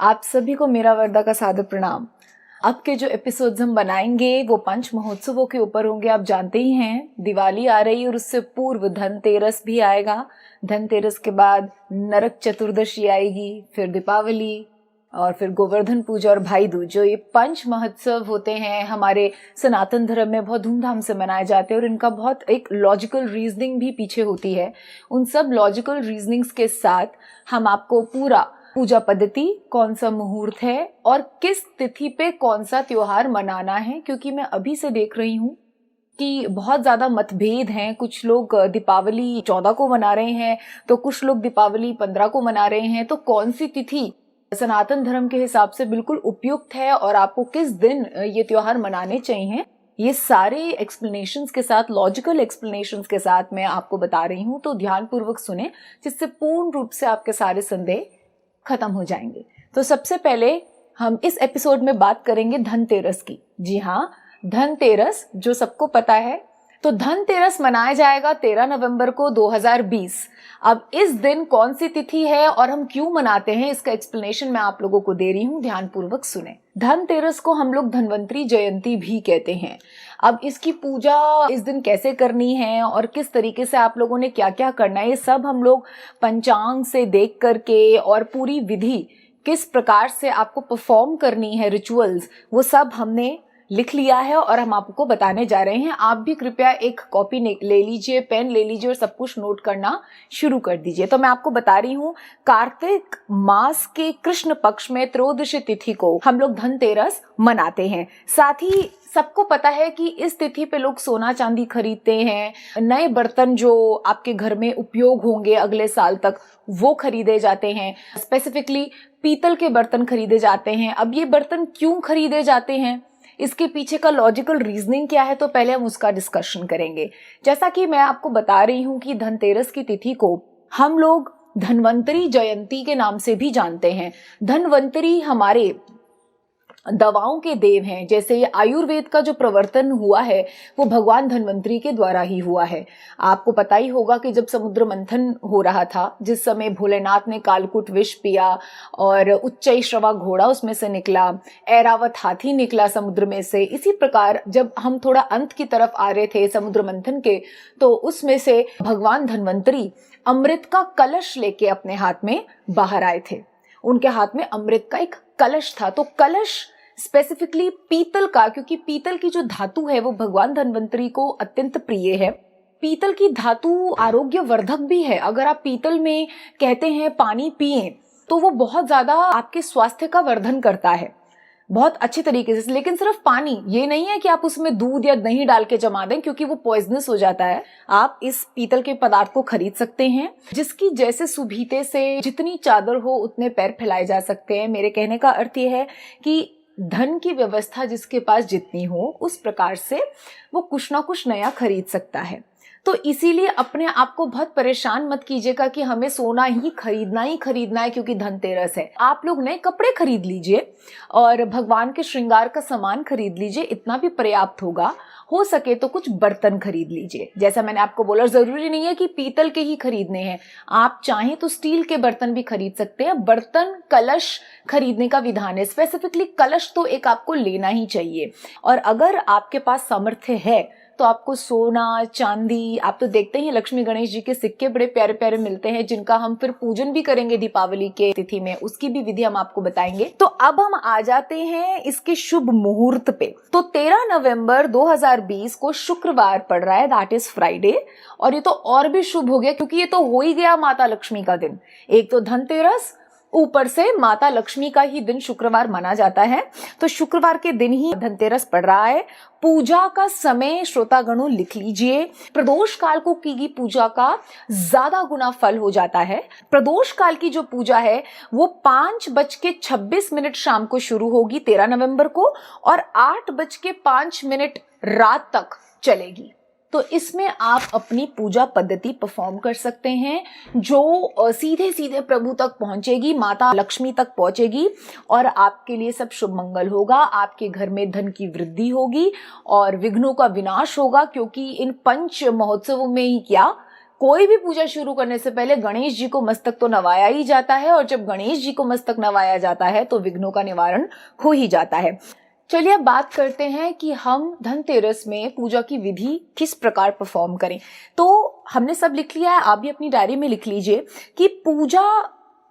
आप सभी को मेरा वर्दा का सादर प्रणाम। अब के जो एपिसोड्स हम बनाएंगे वो पंच महोत्सवों के ऊपर होंगे। आप जानते ही हैं दिवाली आ रही है और उससे पूर्व धनतेरस भी आएगा। धनतेरस के बाद नरक चतुर्दशी आएगी, फिर दीपावली और फिर गोवर्धन पूजा और भाई दूज। जो ये पंच महोत्सव होते हैं हमारे सनातन धर्म में बहुत धूमधाम से मनाए जाते हैं और इनका बहुत एक लॉजिकल रीजनिंग भी पीछे होती है। उन सब लॉजिकल रीजनिंग्स के साथ हम आपको पूरा पूजा पद्धति, कौन सा मुहूर्त है और किस तिथि पे कौन सा त्योहार मनाना है, क्योंकि मैं अभी से देख रही हूँ कि बहुत ज़्यादा मतभेद हैं। कुछ लोग दीपावली 14 को मना रहे हैं तो कुछ लोग दीपावली 15 को मना रहे हैं। तो कौन सी तिथि सनातन धर्म के हिसाब से बिल्कुल उपयुक्त है और आपको किस दिन ये त्योहार मनाने चाहिए, ये सारे एक्सप्लेनेशंस के साथ, लॉजिकल एक्सप्लेनेशंस के साथ मैं आपको बता रही हूँ। तो ध्यानपूर्वक सुने, जिससे पूर्ण रूप से आपके सारे संदेह खत्म हो जाएंगे। तो सबसे पहले हम इस एपिसोड में बात करेंगे धनतेरस की। जी हाँ, धनतेरस जो सबको पता है। तो धनतेरस मनाया जाएगा 13 नवंबर को 2020। अब इस दिन कौन सी तिथि है और हम क्यों मनाते हैं, इसका एक्सप्लेनेशन मैं आप लोगों को दे रही हूँ, ध्यानपूर्वक सुने। धनतेरस को हम लोग धन्वंतरी जयंती भी कहते हैं। अब इसकी पूजा इस दिन कैसे करनी है और किस तरीके से आप लोगों ने क्या क्या करना है, ये सब हम लोग पंचांग से देख करके और पूरी विधि किस प्रकार से आपको परफॉर्म करनी है, रिचुअल्स, वो सब हमने लिख लिया है और हम आपको बताने जा रहे हैं। आप भी कृपया एक कॉपी ले लीजिए, पेन ले लीजिए और सब कुछ नोट करना शुरू कर दीजिए। तो मैं आपको बता रही हूँ, कार्तिक मास के कृष्ण पक्ष में त्रयोदशी तिथि को हम लोग धनतेरस मनाते हैं। साथ ही सबको पता है कि इस तिथि पे लोग सोना चांदी खरीदते हैं, नए बर्तन जो आपके घर में उपयोग होंगे अगले साल तक वो खरीदे जाते हैं। स्पेसिफिकली पीतल के बर्तन खरीदे जाते हैं। अब ये बर्तन क्यों खरीदे जाते हैं, इसके पीछे का लॉजिकल रीजनिंग क्या है, तो पहले हम उसका डिस्कशन करेंगे। जैसा कि मैं आपको बता रही हूँ कि धनतेरस की तिथि को हम लोग धन्वंतरी जयंती के नाम से भी जानते हैं। धन्वंतरी हमारे दवाओं के देव हैं। जैसे ये आयुर्वेद का जो प्रवर्तन हुआ है वो भगवान धन्वंतरी के द्वारा ही हुआ है। आपको पता ही होगा कि जब समुद्र मंथन हो रहा था, जिस समय भोलेनाथ ने कालकूट विष पिया और उच्चैश्रवा घोड़ा उसमें से निकला, ऐरावत हाथी निकला समुद्र में से। इसी प्रकार जब हम थोड़ा अंत की तरफ आ रहे थे समुद्र मंथन के, तो उसमें से भगवान धन्वंतरी अमृत का कलश लेके अपने हाथ में बाहर आए थे। उनके हाथ में अमृत का एक कलश था। तो कलश स्पेसिफिकली पीतल का, क्योंकि पीतल की जो धातु है वो भगवान धन्वंतरी को अत्यंत प्रिय है। पीतल की धातु आरोग्य वर्धक भी है। अगर आप पीतल में कहते हैं पानी पिएं तो वो बहुत ज्यादा आपके स्वास्थ्य का वर्धन करता है, बहुत अच्छे तरीके से। लेकिन सिर्फ पानी, ये नहीं है कि आप उसमें दूध या दही डाल के जमा दें, क्योंकि वो पॉइजनस हो जाता है। आप इस पीतल के पदार्थ को खरीद सकते हैं, जिसकी जैसे सुभीते से जितनी चादर हो उतने पैर फैलाए जा सकते हैं। मेरे कहने का अर्थ ये है कि धन की व्यवस्था जिसके पास जितनी हो उस प्रकार से वो कुछ ना कुछ नया खरीद सकता है। तो इसीलिए अपने आप को बहुत परेशान मत कीजिएगा कि हमें सोना ही खरीदना है क्योंकि धनतेरस है। आप लोग नए कपड़े खरीद लीजिए और भगवान के श्रृंगार का सामान खरीद लीजिए, इतना भी पर्याप्त होगा। हो सके तो कुछ बर्तन खरीद लीजिए। जैसा मैंने आपको बोला, जरूरी नहीं है कि पीतल के ही खरीदने हैं, आप चाहें तो स्टील के बर्तन भी खरीद सकते हैं। बर्तन, कलश खरीदने का विधान है। स्पेसिफिकली कलश तो एक आपको लेना ही चाहिए। और अगर आपके पास सामर्थ्य है तो आपको सोना चांदी, आप तो देखते हैं लक्ष्मी गणेश जी के सिक्के बड़े प्यारे प्यारे मिलते हैं, जिनका हम फिर पूजन भी करेंगे दीपावली के तिथि में, उसकी भी विधि हम आपको बताएंगे। तो अब हम आ जाते हैं इसके शुभ मुहूर्त पे। तो 13 नवंबर 2020 को शुक्रवार पड़ रहा है, दैट इज फ्राइडे। और ये तो और भी शुभ हो गया क्योंकि ये तो हो ही गया माता लक्ष्मी का दिन। एक तो धनतेरस, ऊपर से माता लक्ष्मी का ही दिन शुक्रवार माना जाता है। तो शुक्रवार के दिन ही धनतेरस पड़ रहा है। पूजा का समय श्रोतागणों लिख लीजिए। प्रदोष काल को की गई पूजा का ज्यादा गुना फल हो जाता है। प्रदोष काल की जो पूजा है वो 5:26 शाम को शुरू होगी 13 नवंबर को और 8:05 रात तक चलेगी। तो इसमें आप अपनी पूजा पद्धति परफॉर्म कर सकते हैं, जो सीधे सीधे प्रभु तक पहुंचेगी, माता लक्ष्मी तक पहुंचेगी और आपके लिए सब शुभ मंगल होगा। आपके घर में धन की वृद्धि होगी और विघ्नों का विनाश होगा, क्योंकि इन पंच महोत्सवों में ही क्या कोई भी पूजा शुरू करने से पहले गणेश जी को मस्तक तो नवाया ही जाता है, और जब गणेश जी को मस्तक नवाया जाता है तो विघ्नों का निवारण हो ही जाता है। चलिए अब बात करते हैं कि हम धनतेरस में पूजा की विधि किस प्रकार परफॉर्म करें। तो हमने सब लिख लिया है, आप भी अपनी डायरी में लिख लीजिए कि पूजा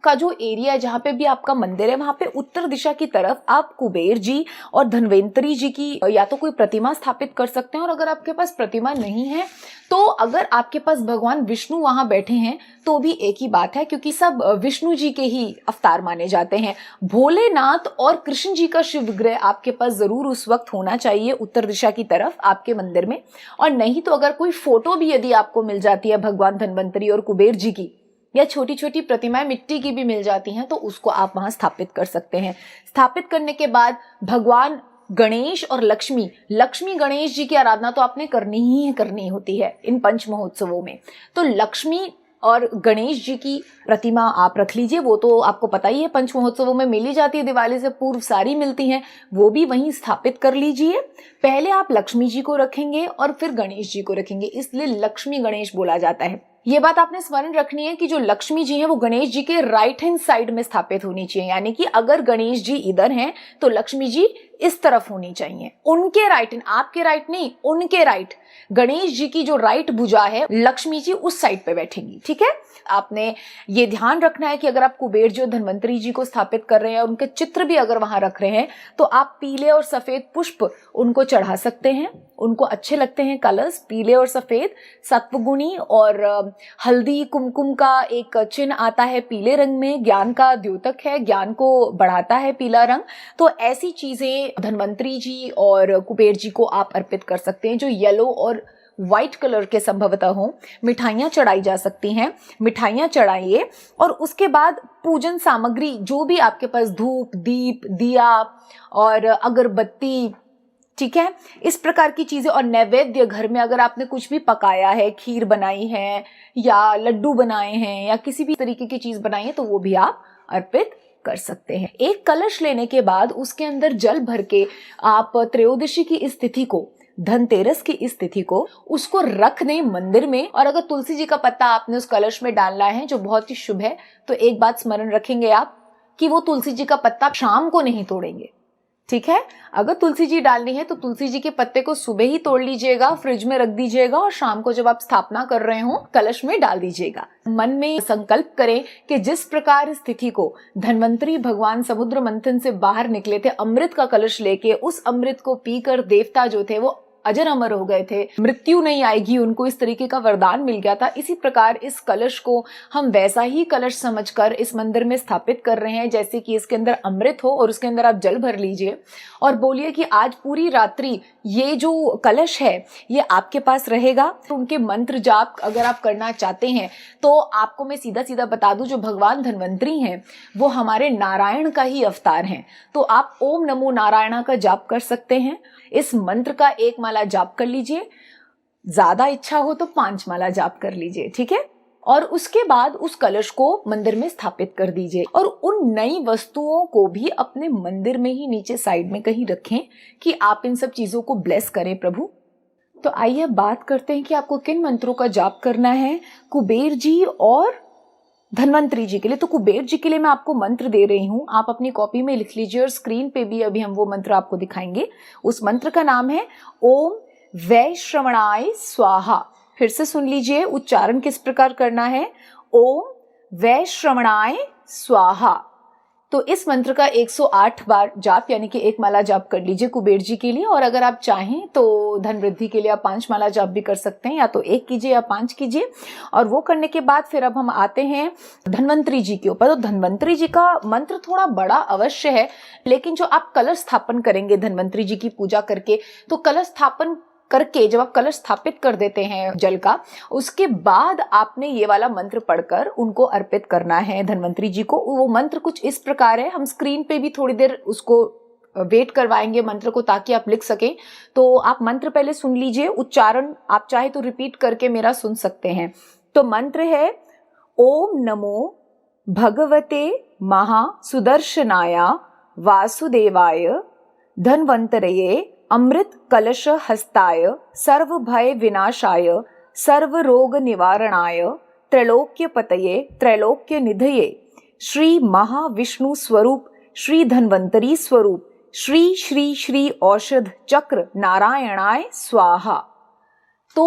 का जो एरिया है, जहाँ पे भी आपका मंदिर है, वहाँ पे उत्तर दिशा की तरफ आप कुबेर जी और धन्वंतरी जी की या तो कोई प्रतिमा स्थापित कर सकते हैं, और अगर आपके पास प्रतिमा नहीं है तो अगर आपके पास भगवान विष्णु वहाँ बैठे हैं तो भी एक ही बात है, क्योंकि सब विष्णु जी के ही अवतार माने जाते हैं। भोलेनाथ और कृष्ण जी का शिव विग्रह आपके पास जरूर उस वक्त होना चाहिए उत्तर दिशा की तरफ आपके मंदिर में, और नहीं तो अगर कोई फोटो भी यदि आपको मिल जाती है भगवान धन्वंतरी और कुबेर जी की, या छोटी छोटी प्रतिमाएं मिट्टी की भी मिल जाती हैं, तो उसको आप वहां स्थापित कर सकते हैं। स्थापित करने के बाद भगवान गणेश और लक्ष्मी गणेश जी की आराधना तो आपने करनी होती है इन पंच महोत्सवों में। तो लक्ष्मी और गणेश जी की प्रतिमा आप रख लीजिए, वो तो आपको पता ही है पंच महोत्सवों में मिली जाती है, दिवाली से पूर्व सारी मिलती हैं, वो भी वहीं स्थापित कर लीजिए। पहले आप लक्ष्मी जी को रखेंगे और फिर गणेश जी को रखेंगे, इसलिए लक्ष्मी गणेश बोला जाता है। ये बात आपने स्मरण रखनी है कि जो लक्ष्मी जी हैं वो गणेश जी के राइट हैंड साइड में स्थापित होनी चाहिए, यानी कि अगर गणेश जी इधर हैं तो लक्ष्मी जी इस तरफ होनी चाहिए, उनके राइट हैंड, आपके राइट नहीं, उनके राइट। गणेश जी की जो राइट भुजा है, लक्ष्मी जी उस साइड पे बैठेंगी, ठीक है। आपने ये ध्यान रखना है कि अगर आप कुबेर जी और धन्वंतरी जी को स्थापित कर रहे हैं, उनके चित्र भी अगर वहां रख रहे हैं, तो आप पीले और सफेद पुष्प उनको चढ़ा सकते हैं, उनको अच्छे लगते हैं कलर्स, पीले और सफेद। सत्वगुणी और हल्दी कुमकुम का एक चिन्ह आता है पीले रंग में, ज्ञान का द्योतक है, ज्ञान को बढ़ाता है पीला रंग। तो ऐसी चीजें धन्वंतरी जी और कुबेर जी को आप अर्पित कर सकते हैं जो येलो और व्हाइट कलर के संभवतः हो। मिठाइयाँ चढ़ाई जा सकती हैं, मिठाइयाँ चढ़ाइए, और उसके बाद पूजन सामग्री जो भी आपके पास, धूप, दीप, दिया और अगरबत्ती, ठीक है, इस प्रकार की चीजें, और नैवेद्य घर में अगर आपने कुछ भी पकाया है, खीर बनाई है या लड्डू बनाए हैं या किसी भी तरीके की चीज बनाई है, तो वो भी आप अर्पित कर सकते हैं। एक कलश लेने के बाद उसके अंदर जल भर के आप त्रयोदशी की इस तिथि को, धनतेरस की इस तिथि को, उसको रख दें मंदिर में। और अगर तुलसी जी का पत्ता आपने उस कलश में डालना है जो बहुत ही शुभ है, तो एक बात स्मरण रखेंगे आप कि वो तुलसी जी का पत्ता शाम को नहीं तोड़ेंगे, ठीक है। अगर तुलसी जी डालनी है तो तुलसी जी के पत्ते को सुबह ही तोड़ लीजिएगा, फ्रिज में रख दीजिएगा, और शाम को जब आप स्थापना कर रहे हो कलश में डाल दीजिएगा। मन में संकल्प करें कि जिस प्रकार इस तिथि को धन्वंतरी भगवान समुद्र मंथन से बाहर निकले थे अमृत का कलश लेके, उस अमृत को पीकर देवता जो थे वो अजर अमर हो गए थे, मृत्यु नहीं आएगी उनको, इस तरीके का वरदान मिल गया था। इसी प्रकार इस कलश को हम वैसा ही कलश समझकर इस मंदिर में स्थापित कर रहे हैं जैसे कि इसके अंदर अमृत हो, और उसके अंदर आप जल भर लीजिए और बोलिए कि आज पूरी रात्रि ये जो कलश है ये आपके पास रहेगा। तो उनके मंत्र जाप अगर आप करना चाहते हैं तो आपको मैं सीधा सीधा बता दूं, जो भगवान धन्वंतरी हैं वो हमारे नारायण का ही अवतार हैं, तो आप ओम नमो नारायणा का जाप कर सकते हैं। इस मंत्र का 1 माला जाप कर लीजिए, ज्यादा इच्छा हो तो 5 माला जाप कर लीजिए, ठीक है। और उसके बाद उस कलश को मंदिर में स्थापित कर दीजिए, और उन नई वस्तुओं को भी अपने मंदिर में ही नीचे साइड में कहीं रखें कि आप इन सब चीजों को ब्लेस करें प्रभु। तो आइए बात करते हैं कि आपको किन मंत्रों का जाप करना है कुबेर जी और धन्वंतरी जी के लिए। तो कुबेर जी के लिए मैं आपको मंत्र दे रही हूं, आप अपनी कॉपी में लिख लीजिए, और स्क्रीन पे भी अभी हम वो मंत्र आपको दिखाएंगे। उस मंत्र का नाम है ओम वैश्रवणाय स्वाहा। फिर से सुन लीजिए, उच्चारण किस प्रकार करना है, ओम वैश्रवणाय स्वाहा। तो इस मंत्र का 108 बार जाप यानी कि 1 माला जाप कर लीजिए कुबेर जी के लिए, और अगर आप चाहें तो धन वृद्धि के लिए आप 5 माला जाप भी कर सकते हैं, या तो 1 कीजिए या 5 कीजिए। और वो करने के बाद फिर अब हम आते हैं धन्वंतरी जी के ऊपर। तो धन्वंतरी जी का मंत्र थोड़ा बड़ा अवश्य है, लेकिन जो आप कलश स्थापन करेंगे धन्वंतरी जी की पूजा करके, तो कलश स्थापन करके जब आप कलश स्थापित कर देते हैं जल का, उसके बाद आपने ये वाला मंत्र पढ़कर उनको अर्पित करना है धन्वंतरी जी को। वो मंत्र कुछ इस प्रकार है, हम स्क्रीन पे भी थोड़ी देर उसको वेट करवाएंगे मंत्र को ताकि आप लिख सकें। तो आप मंत्र पहले सुन लीजिए, उच्चारण आप चाहे तो रिपीट करके मेरा सुन सकते हैं। तो मंत्र है ओम नमो भगवते महासुदर्शनाय वासुदेवाय धन्वंतरये अमृत कलश हस्ताय सर्व भय विनाशाय सर्व रोग निवारणाय त्रैलोक्य पतये त्रैलोक्य निधये श्री महाविष्णु स्वरूप श्री धन्वंतरी स्वरूप श्री श्री श्री औषध चक्र नारायणाय स्वाहा। तो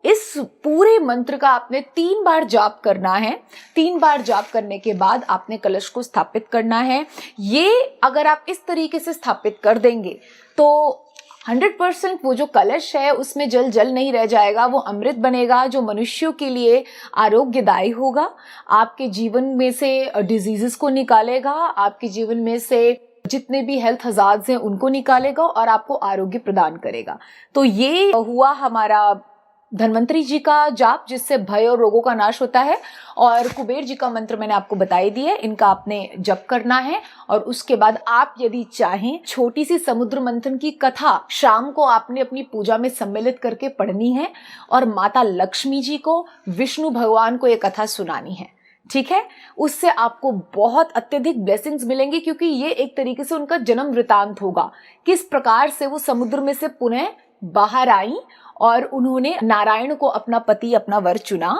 इस पूरे मंत्र का आपने 3 बार जाप करना है। 3 बार जाप करने के बाद आपने कलश को स्थापित करना है। ये अगर आप इस तरीके से स्थापित कर देंगे तो 100% वो जो कलश है उसमें जल नहीं रह जाएगा, वो अमृत बनेगा जो मनुष्यों के लिए आरोग्यदायी होगा, आपके जीवन में से डिजीजेस को निकालेगा, आपके जीवन में से जितने भी हेल्थ हजार्ड्स हैं उनको निकालेगा और आपको आरोग्य प्रदान करेगा। तो ये हुआ हमारा धन्वंतरी जी का जाप जिससे भय और रोगों का नाश होता है। और कुबेर जी का मंत्र मैंने आपको बताई दिया है, इनका आपने जप करना है। और उसके बाद आप यदि चाहें छोटी सी समुद्र मंथन की कथा शाम को आपने अपनी पूजा में सम्मिलित करके पढ़नी है और माता लक्ष्मी जी को, विष्णु भगवान को ये कथा सुनानी है, ठीक है। उससे आपको बहुत अत्यधिक ब्लेसिंग्स मिलेंगे क्योंकि ये एक तरीके से उनका जन्म वृतांत होगा, किस प्रकार से वो समुद्र में से पुनः बाहर आई और उन्होंने नारायण को अपना पति, अपना वर चुना।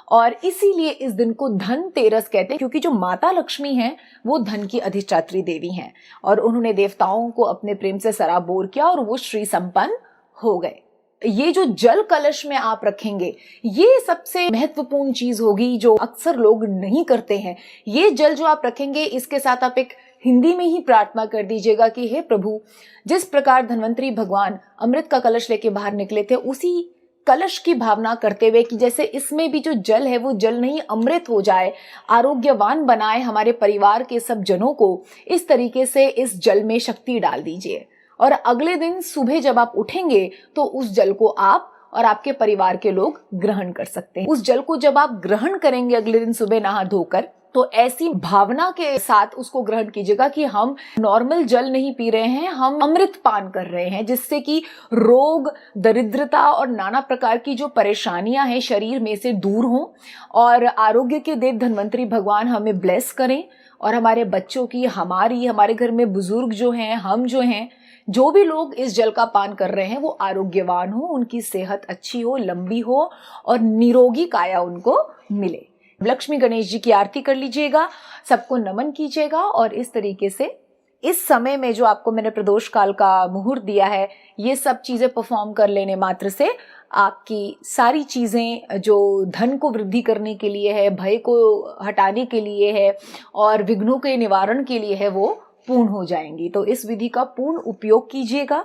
और इसीलिए इस दिन को धनतेरस कहते हैं क्योंकि जो माता लक्ष्मी हैं वो धन की अधिष्ठात्री देवी हैं और उन्होंने देवताओं को अपने प्रेम से सराबोर किया और वो श्री संपन्न हो गए। ये जो जल कलश में आप रखेंगे ये सबसे महत्वपूर्ण चीज होगी जो अक्सर लोग नहीं करते हैं। ये जल जो आप रखेंगे इसके साथ आप एक हिंदी में ही प्रार्थना कर दीजिएगा कि हे प्रभु, जिस प्रकार धन्वंतरी भगवान अमृत का कलश लेके बाहर निकले थे उसी कलश की भावना करते हुए कि जैसे इसमें भी जो जल है वो जल नहीं अमृत हो जाए, आरोग्यवान बनाए हमारे परिवार के सब जनों को, इस तरीके से इस जल में शक्ति डाल दीजिए। और अगले दिन सुबह जब आप उठेंगे तो उस जल को आप और आपके परिवार के लोग ग्रहण कर सकते हैं। उस जल को जब आप ग्रहण करेंगे अगले दिन सुबह नहा धोकर, तो ऐसी भावना के साथ उसको ग्रहण कीजिएगा कि हम नॉर्मल जल नहीं पी रहे हैं, हम अमृत पान कर रहे हैं, जिससे कि रोग, दरिद्रता और नाना प्रकार की जो परेशानियां हैं शरीर में से दूर हों और आरोग्य के देव धन्वंतरी भगवान हमें ब्लेस करें और हमारे बच्चों की, हमारे घर में बुजुर्ग जो हैं, हम जो हैं, जो भी लोग इस जल का पान कर रहे हैं वो आरोग्यवान हो, उनकी सेहत अच्छी हो, लंबी हो और निरोगी काया उनको मिले। लक्ष्मी गणेश जी की आरती कर लीजिएगा, सबको नमन कीजिएगा और इस तरीके से इस समय में जो आपको मैंने प्रदोष काल का मुहूर्त दिया है ये सब चीजें परफॉर्म कर लेने मात्र से आपकी सारी चीजें जो धन को वृद्धि करने के लिए है, भय को हटाने के लिए है और विघ्नों के निवारण के लिए है वो पूर्ण हो जाएंगी। तो इस विधि का पूर्ण उपयोग कीजिएगा।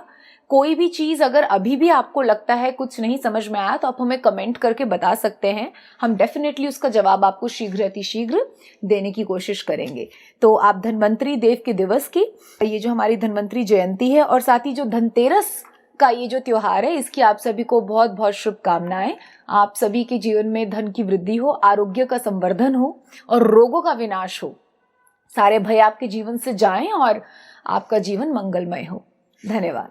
कोई भी चीज अगर अभी भी आपको लगता है कुछ नहीं समझ में आया तो आप हमें कमेंट करके बता सकते हैं, हम डेफिनेटली उसका जवाब आपको शीघ्र अतिशीघ्र देने की कोशिश करेंगे। तो आप धन्वंतरी देव के दिवस की, ये जो हमारी धन्वंतरी जयंती है और साथ ही जो धनतेरस का ये जो त्योहार है इसकी आप सभी को बहुत बहुत शुभकामनाएं। आप सभी के जीवन में धन की वृद्धि हो, आरोग्य का संवर्धन हो और रोगों का विनाश हो, सारे भय आपके जीवन से जाएं और आपका जीवन मंगलमय हो। धन्यवाद।